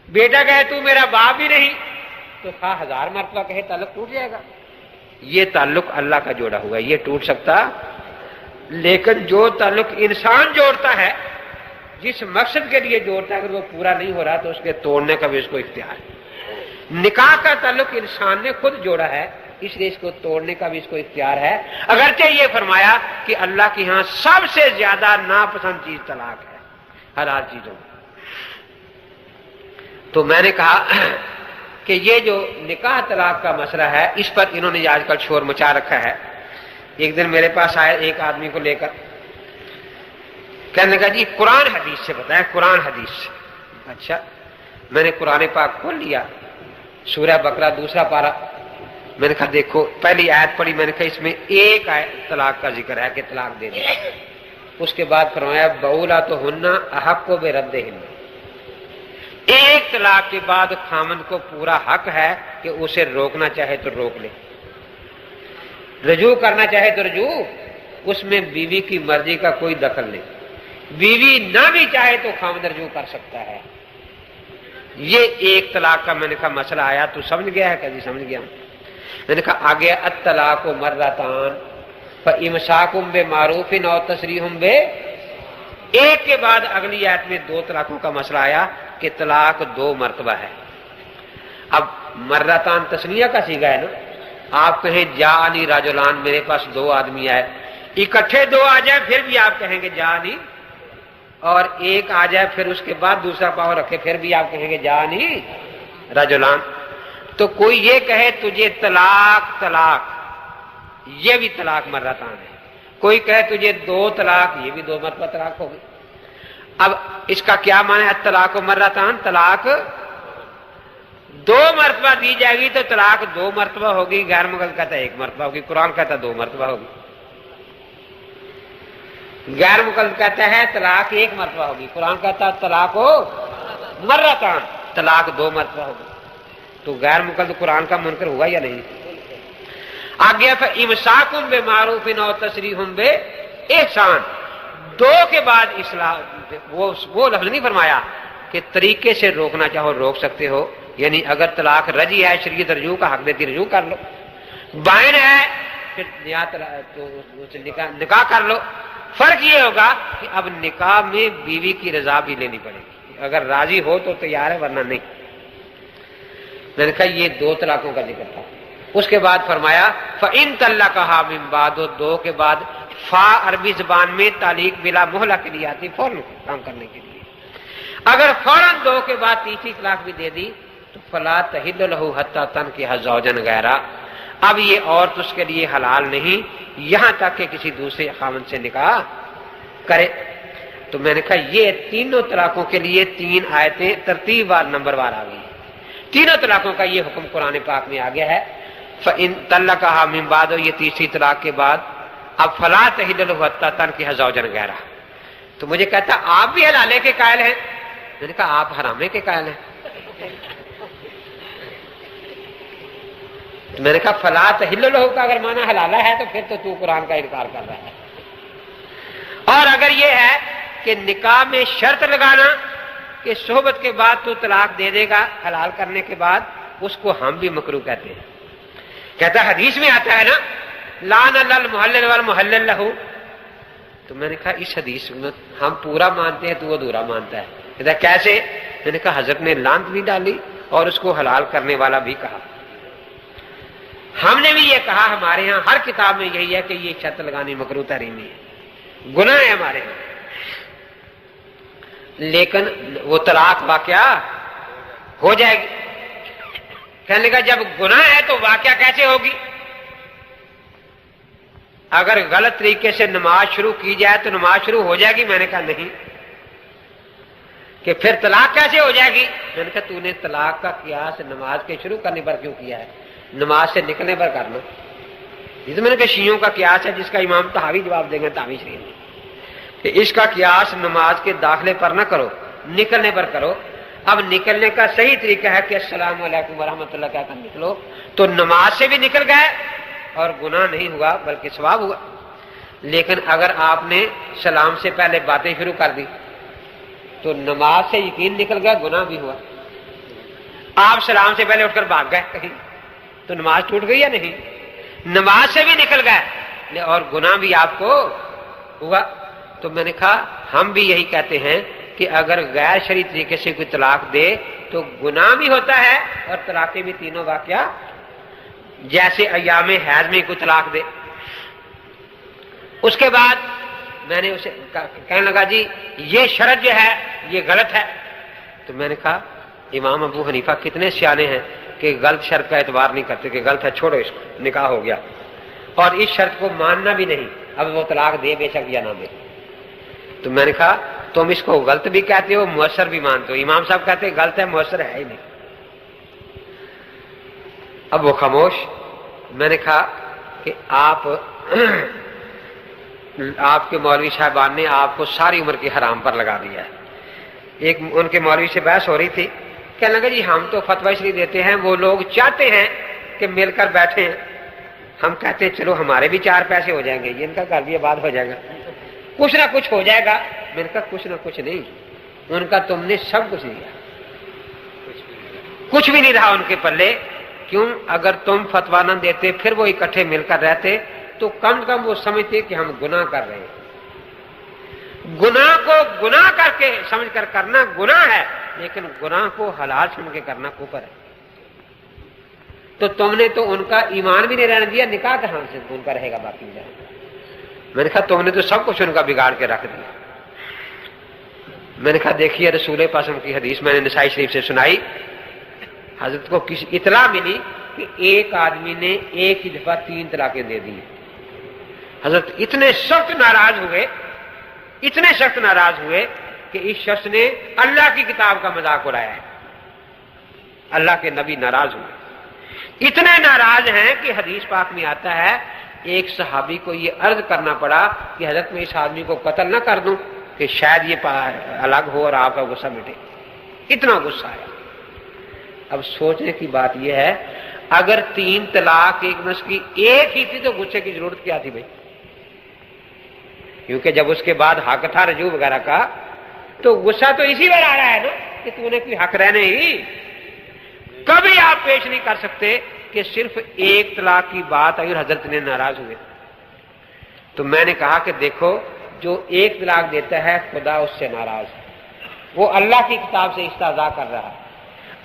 بیٹا کہے تو میرا باپ بھی نہیں تو 1000 مرتبہ کہے تعلق ٹوٹ جائے گا. یہ تعلق اللہ کا جوڑا ہوا ہے، یہ ٹوٹ سکتا. لیکن جو تعلق انسان جوڑتا ہے، جس مقصد کے لیے جوڑتا ہے، اگر وہ پورا نہیں ہو رہا تو اس کے توڑنے کا بھی اس کو اختیار ہے. نکاح کا تعلق انسان نے خود جوڑا ہے، اس لیے اس کو توڑنے کا بھی اس کو اختیار ہے. اگرچہ یہ فرمایا کہ اللہ کے ہاں سب سے زیادہ ناپسند چیز طلاق ہے حلال چیزوں میں. تو میں نے کہا کہ یہ جو نکاح طلاق کا مسئلہ ہے، اس پر انہوں نے آج کل شور مچا رکھا ہے. ایک دن میرے پاس آئے ایک آدمی کو لے کر، کہنے لگا جی قرآن حدیث سے بتائیں، قرآن حدیث سے. اچھا، میں نے قرآن پاک کھول لیا، سورہ بقرہ 2 پارہ. میں نے کہا دیکھو، پہلی آیت پڑھی، میں نے کہا اس میں ایک آیت طلاق کا ذکر ہے کہ طلاق دے دیں. اس کے بعد فرمایا بؤولاتہن احق بردہن. ایک طلاق کے بعد خامند کو پورا حق ہے کہ اسے روکنا چاہے تو روک لے، رجوع کرنا چاہے تو رجوع. اس میں بیوی کی مرضی کا کوئی دخل نہیں. بیوی نہ بھی چاہے تو خامند رجوع کر سکتا ہے. یہ ایک طلاق کا میں نے کہا مسئلہ آیا. تو سمجھ گیا ہے؟ کبھی سمجھ گیا. میں نے کہا آگے الطلاق مرتان فامساک بمعروف او تسریح بے. ایک کے بعد اگلی آیت میں 2 طلاقوں کا مسئلہ آیا کہ طلاق 2 مرتبہ ہے. اب مرتان تسنیہ کا صیغہ ہے نا. آپ کہیں جاءنی رجلان، میرے پاس 2 آدمی آئے، اکٹھے 2 آ جائے پھر بھی آپ کہیں گے جاءنی، اور ایک آ جائے پھر اس کے بعد دوسرا پاؤں رکھے پھر بھی آپ کہیں گے جاءنی رجلان. تو کوئی یہ کہے تجھے طلاق، یہ بھی طلاق مرتان ہے. کوئی کہے تجھے 2 طلاق، یہ بھی 2 مرتبہ طلاق ہوگی. اب اس کا کیا معنی ہے طلاق مرتان؟ طلاق 2 مرتبہ دی جائے گی تو طلاق 2 مرتبہ ہوگی. غیر مقلد کہتا ہے 1 مرتبہ ہوگی، قرآن کہتا ہے 2 مرتبہ ہوگی. غیر مقلد کہتا ہے طلاق 1 مرتبہ ہوگی، قرآن کہتا ہے طلاق مرتان، طلاق 2 مرتبہ ہوگی. تو غیر مقلد قرآن کا منکر ہوا یا نہیں؟ آگے فامساک بمعروف او تسریح باحسان. 2 کے بعد اصلاح، وہ لفظ نہیں فرمایا کہ طریقے سے روکنا چاہو روک سکتے ہو. یعنی اگر طلاق رجی ہے، شریعت رجوع کا حق دیتی، رجوع کر لو. بائن ہے پھر نکاح کر لو. فرق یہ ہوگا کہ اب نکاح میں بیوی کی رضا بھی لینی پڑے گی. اگر راضی ہو تو تیار ہے، ورنہ نہیں. میں نے کہا یہ 2 طلاقوں کا ذکر تھا. اس کے بعد فرمایا فَإِن طَلَّقَهَا مِن بَعْدُ. 2 کے بعد فا عربی زبان میں تعلیق بلا مہلہ کے لیے آتی، فوراً کام کرنے کے لیے. اگر فوراً 2 کے بعد تیسری طلاق بھی دے دی تو فَلَا تَحِلُّ لَهُ حَتَّى تَنكِحَ زَوْجًا غَيْرَهُ. اب یہ عورت اس کے لیے حلال نہیں یہاں تک کہ کسی دوسرے خاوند سے نکاح کرے. تو میں نے کہا یہ تینوں طلاقوں کے لیے 3 آیتیں ترتیب وار نمبر وار آ گئی. تینوں طلاقوں کا یہ حکم قرآن پاک میں آ گیا ہے. فَإِن طَلَّقَهَا مِن بَعْدُ، یہ تیسری طلاق کے بعد اب فَلَا تَحِلُّ لَهُ حَتَّى تَنكِحَ زَوْجًا غَيْرَهُ. تو مجھے کہتا آپ بھی حلالے کے قائل ہیں. میں نے کہا آپ حرامے کے قائل ہیں. تو میں نے کہا فَلَا تَحِلُّ لَهُ کا اگر معنی حلالہ ہے تو پھر تو قرآن کا انکار کر رہا ہے. اور اگر یہ ہے کہ نکاح میں شرط لگانا کہ صحبت کے بعد تو طلاق دے دے گا حلال کرنے کے بعد، اس کو ہم بھی مکروہ کہتے ہیں. کہتا حدیث میں آتا ہے نا لعن اللہ المحلل والمحلل لہ. تو میں نے کہا اس حدیث میں ہم پورا مانتے ہیں تو وہ ادھورا مانتا ہے. کہتا کیسے؟ میں نے کہا حضرت نے لعنت بھی ڈالی اور اس کو حلال کرنے والا بھی کہا. ہم نے بھی یہ کہا، ہمارے ہاں ہر کتاب میں یہی ہے کہ یہ شرط لگانی مکروہ تحریمی ہے، گناہ ہے ہمارے ہاں. لیکن وہ طلاق واقعہ ہو جائے گی. کہنے لگا جب گناہ ہے تو واقعہ کیسے ہوگی؟ اگر غلط طریقے سے نماز شروع کی جائے تو نماز شروع ہو جائے گی. میں نے کہا نہیں. کہ پھر طلاق کیسے ہو جائے گی؟ میں نے کہا تو نے طلاق کا قیاس نماز کے شروع کرنے پر کیوں کیا ہے؟ نماز سے نکلنے پر کرنا. جس میں نے کہا شیعوں کا قیاس ہے جس کا امام طحاوی جواب دیں گے طحاوی شریف میں کہ اس کا قیاس نماز کے داخلے پر نہ کرو، نکلنے پر کرو. اب نکلنے کا صحیح طریقہ ہے کہ السلام علیکم ورحمۃ اللہ کہہ کر نکلو. تو نماز سے بھی نکل گئے اور گناہ نہیں ہوا بلکہ ثواب ہوا. لیکن اگر آپ نے سلام سے پہلے باتیں شروع کر دی تو نماز سے یقین نکل گیا، گناہ بھی ہوا. آپ سلام سے پہلے اٹھ کر بھاگ گئے کہیں تو نماز ٹوٹ گئی یا نہیں؟ نماز سے بھی نکل گئے اور گناہ بھی آپ کو ہوا۔ تو میں نے کہا ہم بھی یہی کہتے ہیں کہ اگر غیر شرعی طریقے سے کوئی طلاق دے تو گناہ بھی ہوتا ہے اور طلاقیں بھی تینوں واقعہ، جیسے ایام حیض میں کوئی طلاق دے۔ اس کے بعد میں نے اسے کہنے لگا جی یہ شرط جو ہے یہ غلط ہے۔ تو میں نے کہا امام ابو حنیفہ کتنے سیانے ہیں کہ غلط شرط کا اعتبار نہیں کرتے کہ غلط ہے چھوڑو اس کو، نکاح ہو گیا، اور اس شرط کو ماننا بھی نہیں، اب وہ طلاق دے بے شک یا نہ دے۔ تو میں نے کہا تم اس کو غلط بھی کہتے ہو مؤثر بھی مانتے ہو، امام صاحب کہتے ہیں غلط ہے مؤثر ہے ہی نہیں۔ اب وہ خاموش۔ میں نے کہا کہ آپ کے مولوی صاحبان نے آپ کو ساری عمر کی حرام پر لگا دیا ہے۔ ایک ان کے مولوی سے بحث ہو رہی تھی، کہنے لگا جی ہم تو فتویٰ اس لیے دیتے ہیں وہ لوگ چاہتے ہیں کہ مل کر بیٹھے ہیں، ہم کہتے ہیں چلو ہمارے بھی چار پیسے ہو جائیں گے، یہ ان کا گھر بھی آباد ہو جائے گا، کچھ نہ کچھ ہو جائے گا۔ میں نے کہا کچھ نہ کچھ نہیں، ان کا تم نے سب کچھ دیا، کچھ بھی نہیں رہا ان کے پلے۔ کیوں؟ اگر تم فتویٰ نہ دیتے پھر وہ اکٹھے مل کر رہتے تو کم از کم وہ سمجھتے کہ ہم گناہ کر رہے ہیں۔ گناہ کو گناہ کر کے سمجھ کر کرنا گناہ ہے، لیکن گناہ کو حلال سمجھ کے کرنا کفر ہے۔ تو تم نے تو ان کا ایمان بھی نہیں رہنے دیا، نکاح کہاں سے ان کا رہے گا باقی جائے۔ میں نے کہا تم نے تو سب کچھ ان کا بگاڑ کے رکھ دیا۔ میں نے کہا دیکھیے رسول پاک کی حدیث میں نے نسائی شریف سے سنائی، حضرت کو کسی اطلاع ملی کہ ایک آدمی نے ایک ہی دفعہ 3 طلاقیں دے دی۔ حضرت اتنے سخت ناراض ہوئے کہ اس شخص نے اللہ کی کتاب کا مذاق اڑایا ہے۔ اللہ کے نبی ناراض ہوئے، اتنے ناراض ہیں کہ حدیث پاک میں آتا ہے ایک صحابی کو یہ عرض کرنا پڑا کہ حضرت میں اس آدمی کو قتل نہ کر دوں کہ شاید یہ الگ ہو اور آپ کا غصہ مٹے، اتنا غصہ آیا۔ اب سوچنے کی بات یہ ہے اگر 3 طلاق ایک نس کی ایک ہی تھی تو غصے کی ضرورت کیا تھی بھائی؟ کیونکہ جب اس کے بعد حق تھا رجوع وغیرہ کا تو غصہ تو اسی پر آ رہا ہے نا کہ تو نے کوئی حق رہنے ہی۔ کبھی آپ پیش نہیں کر سکتے کہ صرف ایک طلاق کی بات آئی اور حضرت نے ناراض ہوئے۔ تو میں نے کہا کہ دیکھو جو ایک طلاق دیتا ہے خدا اس سے ناراض ہے، وہ اللہ کی کتاب سے استہزاء کر رہا ہے،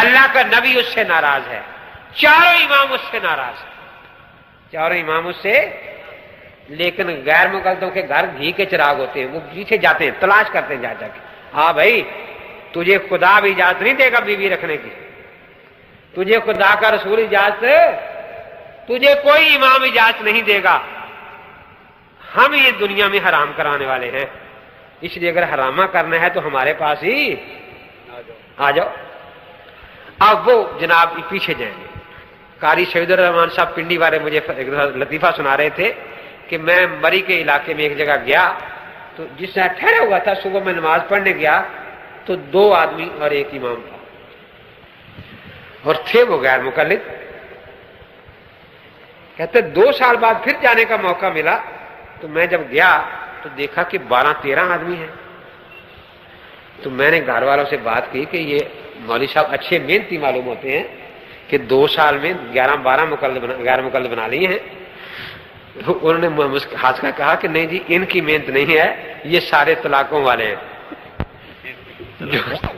اللہ کا نبی اس سے ناراض ہے، چاروں امام اس سے ناراض ہیں، چاروں امام اس سے۔ لیکن غیر مقلدوں کے گھر گھی کے چراغ ہوتے ہیں، وہ پیچھے جاتے ہیں تلاش کرتے ہیں جا کے، ہاں بھائی تجھے خدا بھی اجازت نہیں دے گا بیوی رکھنے کی، تجھے خدا کا رسول اجازت، تجھے کوئی امام اجازت نہیں دے گا، ہم یہ دنیا میں حرام کرانے والے ہیں، اس لیے اگر حرامہ کرنا ہے تو ہمارے پاس ہی آ جاؤ۔ اب وہ جناب پیچھے جائیں گے۔ قاری سید الرحمان صاحب پنڈی والے مجھے لطیفہ سنا رہے تھے کہ میں مری کے علاقے میں ایک جگہ گیا تو جس طرح ٹھہرا ہوا تھا، صبح میں نماز پڑھنے گیا تو 2 آدمی اور ایک امام تھا اور تھے وہ غیر مقلد۔ کہتے 2 سال بعد پھر جانے کا موقع ملا تو میں جب گیا تو دیکھا کہ 12-13 آدمی ہیں۔ تو میں نے گھر والوں سے بات کی کہ یہ مولوی صاحب اچھے محنتی معلوم ہوتے ہیں کہ 2 سال میں 11-12 غیر مقلد بنا لیے ہیں۔ تو انہوں نے ہنس کر کہا کہ نہیں جی ان کی محنت نہیں ہے، یہ سارے طلاقوں والے ہیں،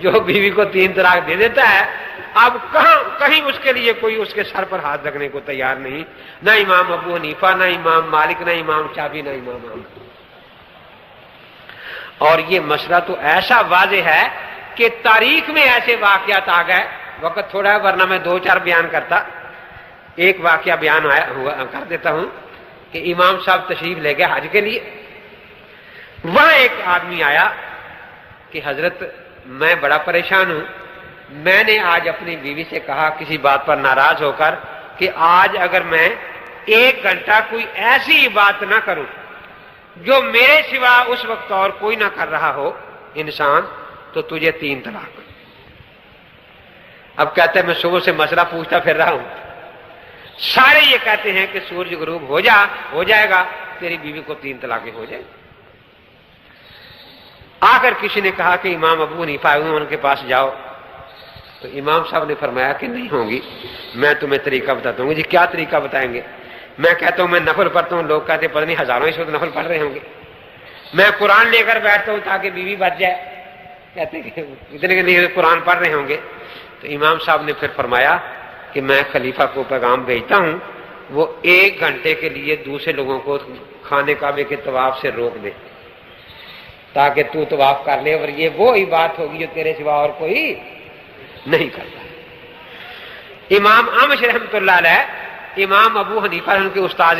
جو بیوی کو 3 طلاق دے دیتا ہے اب کہیں اس کے لیے کوئی اس کے سر پر ہاتھ رکھنے کو تیار نہیں، نہ امام ابو حنیفہ، نہ امام مالک، نہ امام شافعی، نہ امام احمد۔ اور یہ مسئلہ تو ایسا واضح ہے کہ تاریخ میں ایسے واقعات آ گئے، وقت تھوڑا ہے ورنہ میں 2-4 بیان کرتا۔ ایک واقعہ بیان کر دیتا ہوں کہ امام صاحب تشریف لے گئے حج کے لیے، وہاں ایک آدمی آیا کہ حضرت میں بڑا پریشان ہوں، میں نے آج اپنی بیوی سے کہا کسی بات پر ناراض ہو کر کہ آج اگر میں 1 گھنٹہ کوئی ایسی بات نہ کروں جو میرے سوا اس وقت اور کوئی نہ کر رہا ہو انسان تو تجھے 3 طلاق۔ اب کہتے ہیں میں صبح سے مسئلہ پوچھتا پھر رہا ہوں، سارے یہ کہتے ہیں کہ سورج غروب ہو جائے گا تیری بیوی کو 3 طلاقیں ہو جائیں۔ آخر کسی نے کہا کہ امام ابو حنیفہ ان کے پاس جاؤ، تو امام صاحب نے فرمایا کہ نہیں ہوں گی، میں تمہیں طریقہ بتاتا ہوں۔ جی کیا طریقہ بتائیں گے؟ میں کہتا ہوں میں نفل پڑھتا ہوں، لوگ کہتے ہیں پتہ نہیں ہزاروں اس وقت نفل پڑھ رہے ہوں گے۔ میں قرآن لے کر بیٹھتا ہوں تاکہ بیوی بچ جائے، کہتے ہیں کہ اتنے کہ نہیں قرآن پڑھ رہے ہوں گے۔ تو امام صاحب نے پھر فرمایا کہ میں خلیفہ کو پیغام بھیجتا ہوں، وہ 1 گھنٹے کے لیے دوسرے لوگوں کو خانے کعبے کے طواف سے روک دے تاکہ تو طواف کر لے، اور یہ وہی بات ہوگی جو تیرے سوا اور کوئی نہیں کرتا۔ امام احمد رحمۃ اللہ علیہ، امام ابو حنیفہ ان کے استاد